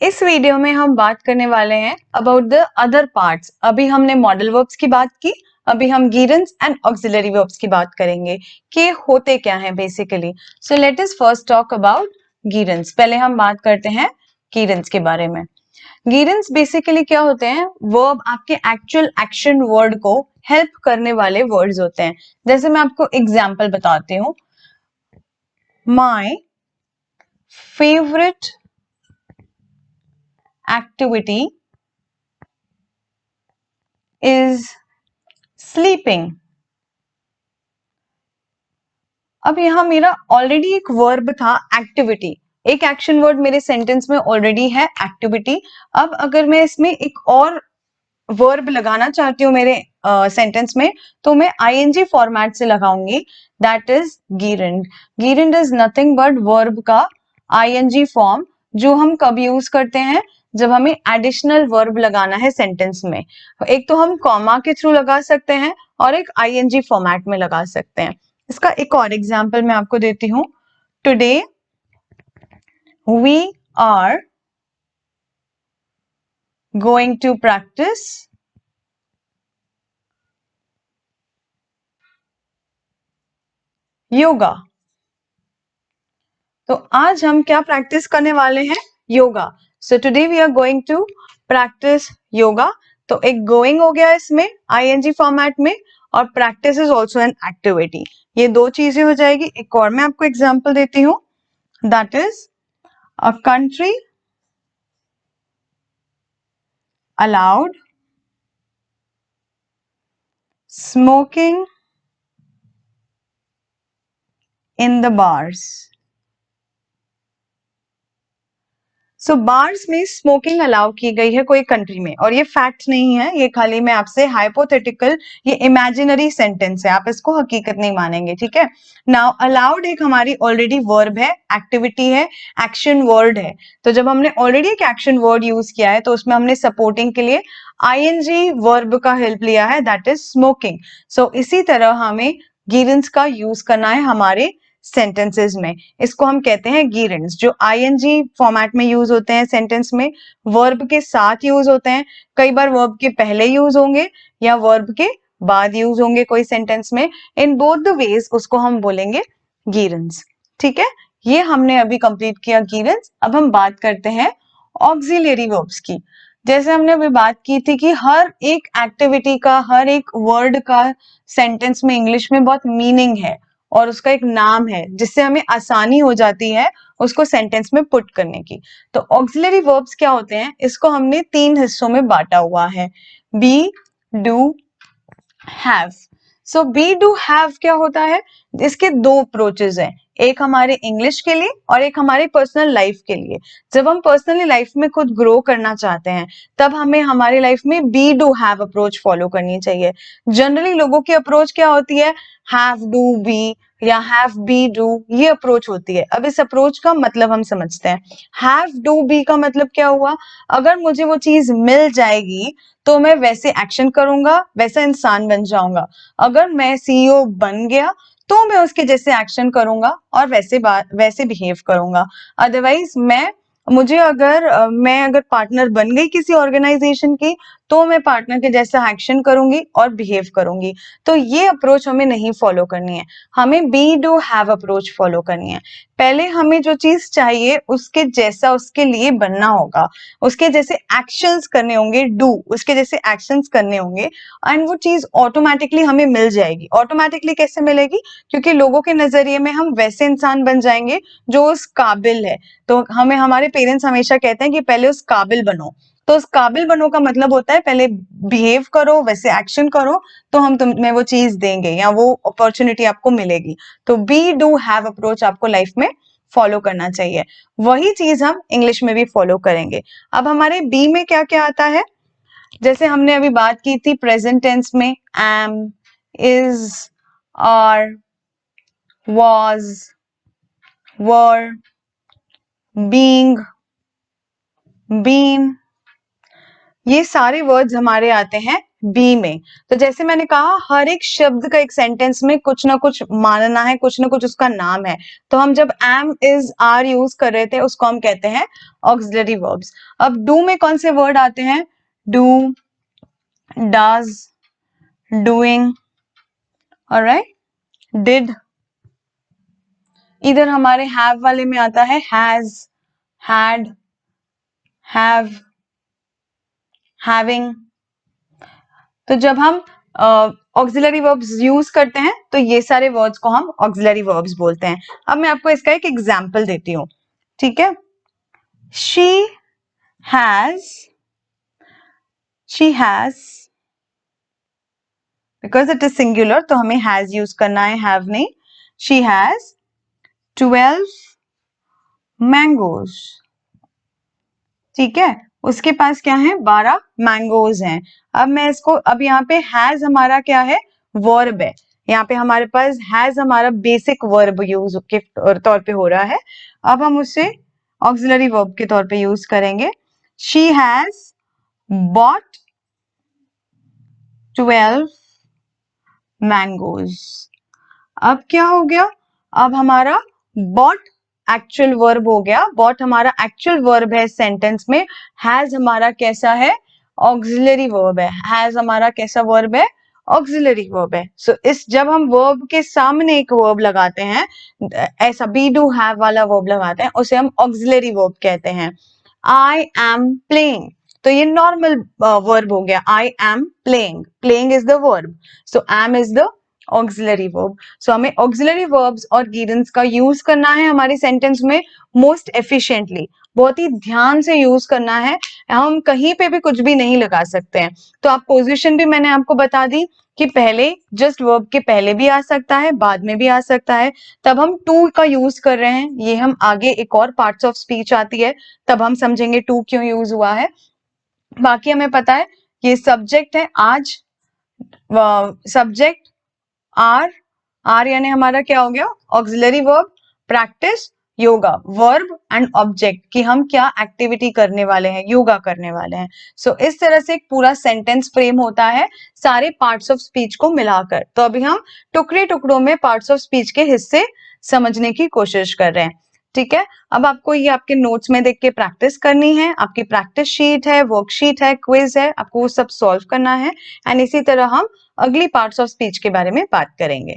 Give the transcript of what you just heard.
इस वीडियो में हम बात करने वाले हैं अबाउट द अदर पार्ट्स। अभी हमने मॉडल वर्ब्स की बात की, अभी हम गिरन्स एंड ऑक्सिलरी वर्ब्स की बात करेंगे कि होते क्या हैं basically. So let us first talk about gerunds. पहले हम बात करते हैं गिरन्स के बारे में। गिरन्स बेसिकली क्या होते हैं? वर्ब आपके एक्चुअल एक्शन वर्ड को हेल्प करने वाले वर्ड्स होते हैं। जैसे मैं आपको एग्जाम्पल बताती हूँ, my favourite activity is sleeping। अब यहां मेरा ऑलरेडी एक वर्ब था एक्टिविटी, एक एक्शन वर्ड मेरे सेंटेंस में ऑलरेडी है एक्टिविटी। अब अगर मैं इसमें एक और वर्ब लगाना चाहती हूँ मेरे सेंटेंस में, तो मैं आईएनजी फॉर्मेट से लगाऊंगी, that is gerund. Gerund is nothing but verb का आईएनजी फॉर्म, जो हम कब यूज करते हैं? जब हमें एडिशनल वर्ब लगाना है सेंटेंस में। एक तो हम कॉमा के थ्रू लगा सकते हैं और एक आईएनजी फॉर्मेट में लगा सकते हैं। इसका एक और एग्जाम्पल मैं आपको देती हूँ। Today we are going to practice yoga. तो आज हम क्या प्रैक्टिस करने वाले हैं? Yoga. So today we are going to practice yoga. तो एक गोइंग हो गया इसमें आईएनजी फॉर्मेट में, और practice is also an activity. ये दो चीजें हो जाएगी। एक और मैं आपको एग्जाम्पल देती हूँ, that is a country allowed smoking in the bars. So bars में स्मोकिंग अलाउ की गई है कोई कंट्री में, और ये फैक्ट नहीं है, ये खाली मैं आपसे हाइपोथेटिकल, ये इमेजिनरी सेंटेंस है, आप इसको हकीकत नहीं मानेंगे, ठीक है। नाउ अलाउड एक हमारी ऑलरेडी वर्ब है, एक्टिविटी है, एक्शन वर्ड है। तो जब हमने ऑलरेडी एक एक्शन वर्ड यूज किया है, तो उसमें हमने सपोर्टिंग के लिए आईएनजी वर्ब का हेल्प लिया है, दैट इज स्मोकिंग। सो इसी तरह हमें गिरन्स का यूज करना है हमारे सेंटेंसेस में। इसको हम कहते हैं गिरन्स, जो आईएनजी फॉर्मेट में यूज होते हैं सेंटेंस में, वर्ब के साथ यूज होते हैं। कई बार वर्ब के पहले यूज होंगे या वर्ब के बाद यूज होंगे कोई सेंटेंस में। इन बोथ द वेज उसको हम बोलेंगे गिरन्स, ठीक है। ये हमने अभी कंप्लीट किया गिरन्स। अब हम बात करते हैं ऑक्सिलरी वर्ब्स की। जैसे हमने अभी बात की थी कि हर एक एक्टिविटी का, हर एक वर्ड का सेंटेंस में इंग्लिश में बहुत मीनिंग है और उसका एक नाम है, जिससे हमें आसानी हो जाती है उसको सेंटेंस में पुट करने की। तो ऑक्सिलरी वर्ब्स क्या होते हैं? इसको हमने 3 हिस्सों में बांटा हुआ है, be, do, have. So be, do, have क्या होता है? इसके दो अप्रोचेस हैं, एक हमारे इंग्लिश के लिए और एक हमारे पर्सनल लाइफ के लिए। जब हम पर्सनली लाइफ में खुद ग्रो करना चाहते हैं, तब हमें हमारी लाइफ में be, do, have approach follow करनी चाहिए। जनरली लोगों की अप्रोच क्या होती है? हैव, डू, बी या हैव, बी, डू, ये अप्रोच होती है। अब इस अप्रोच का मतलब हम समझते हैं। हैव, डू, बी का मतलब क्या हुआ? अगर मुझे वो चीज मिल जाएगी तो मैं वैसे एक्शन करूंगा, वैसा इंसान बन जाऊंगा। अगर मैं सीईओ बन गया तो मैं उसके जैसे एक्शन करूंगा और वैसे बिहेव करूंगा। अदरवाइज मैं अगर पार्टनर बन गई किसी ऑर्गेनाइजेशन की, तो मैं पार्टनर के जैसा एक्शन करूंगी और बिहेव करूंगी। तो ये अप्रोच हमें नहीं फॉलो करनी है, हमें be, do, have approach follow करनी है। पहले हमें जो चीज चाहिए उसके जैसा उसके लिए बनना होगा, उसके जैसे एक्शंस करने होंगे, डू उसके जैसे एक्शंस करने होंगे, एंड वो चीज ऑटोमेटिकली हमें मिल जाएगी। ऑटोमेटिकली कैसे मिलेगी? क्योंकि लोगों के नजरिए में हम वैसे इंसान बन जाएंगे जो उस काबिल है। तो हमें हमारे पेरेंट्स हमेशा कहते हैं कि पहले उस काबिल बनो। तो उस काबिल बनो का मतलब होता है पहले बिहेव करो, वैसे एक्शन करो, तो हम तुम्हें वो चीज देंगे या वो अपॉर्चुनिटी आपको मिलेगी। तो बी, डू, हैव अप्रोच आपको लाइफ में फॉलो करना चाहिए। वही चीज हम इंग्लिश में भी फॉलो करेंगे। अब हमारे बी में क्या क्या आता है? जैसे हमने अभी बात की थी प्रेजेंट टेंस में, am, is, are, was, were, being, been, ये सारे वर्ड्स हमारे आते हैं बी में। तो जैसे मैंने कहा हर एक शब्द का एक सेंटेंस में कुछ ना कुछ मानना है, कुछ ना कुछ उसका नाम है। तो हम जब एम इज आर यूज कर रहे थे उसको हम कहते हैं ऑक्सिलरी वर्ब्स। अब डू में कौन से वर्ड आते हैं? Do, does, doing, alright, did. इधर हमारे हैव वाले में आता है हैज, हैड, हैव, हैविंग। तो जब हम ऑक्सिलरी वर्ब्स यूज करते हैं तो ये सारे वर्ड्स को हम ऑक्सिलरी वर्ब्स बोलते हैं। अब मैं आपको इसका एक एग्जांपल देती हूँ, ठीक है। She has, she has, because it is singular तो हमें हैज यूज करना है, हैव नहीं। शी हैज 12 मैंगोज, ठीक है। उसके पास क्या है? 12 मैंगोज हैं। अब मैं इसको, अब यहाँ पे हैज हमारा क्या है? वर्ब है। यहाँ पे हमारे पास हैज हमारा बेसिक वर्ब यूज के तौर पे हो रहा है। अब हम उसे ऑक्सिलरी वर्ब के तौर पे यूज करेंगे। She has bot 12 mangoes. अब क्या हो गया? अब हमारा बॉट एक्चुअल वर्ब हो गया। बॉट हमारा एक्चुअल वर्ब है सेंटेंस में। हैज हमारा कैसा है? ऑक्सिलरी वर्ब है। हैज हमारा कैसा वर्ब है? ऑक्सिलरी वर्ब है। सो इस जब हम वर्ब के सामने एक वर्ब लगाते हैं, ऐसा बी डू हैव वाला वर्ब लगाते हैं, उसे हम ऑक्सिलरी वर्ब कहते हैं। आई एम प्लेइंग, तो ये नॉर्मल वर्ब हो गया। I am playing, playing is the verb, so am is the auxiliary verb. So हमें ऑक्सिलरी वर्ब्स और गिवन्स का यूज करना है हमारे सेंटेंस में मोस्ट एफिशिएंटली, बहुत ही ध्यान से यूज करना है। हम कहीं पे भी कुछ भी नहीं लगा सकते हैं। तो आप पोजीशन भी मैंने आपको बता दी कि पहले जस्ट वर्ब के पहले भी आ सकता है, बाद में भी आ सकता है। तब हम टू का यूज कर रहे हैं, ये हम आगे एक और पार्ट्स ऑफ स्पीच आती है तब हम समझेंगे टू क्यों यूज हुआ है। बाकी हमें पता है ये सब्जेक्ट है आज, सब्जेक्ट आर, आर यानी हमारा क्या हो गया? Auxiliary verb. Practice, yoga, verb and object कि हम क्या एक्टिविटी करने वाले हैं, योगा करने वाले हैं। सो इस तरह से एक पूरा सेंटेंस फ्रेम होता है सारे पार्ट्स ऑफ स्पीच को मिलाकर। तो अभी हम टुकड़े टुकड़ों में पार्ट्स ऑफ स्पीच के हिस्से समझने की कोशिश कर रहे हैं, ठीक है। अब आपको ये आपके नोट्स में देख के प्रैक्टिस करनी है। आपकी प्रैक्टिस शीट है, वर्कशीट है, क्विज है, आपको वो सब सॉल्व करना है। एंड इसी तरह हम अगली पार्ट्स ऑफ स्पीच के बारे में बात करेंगे।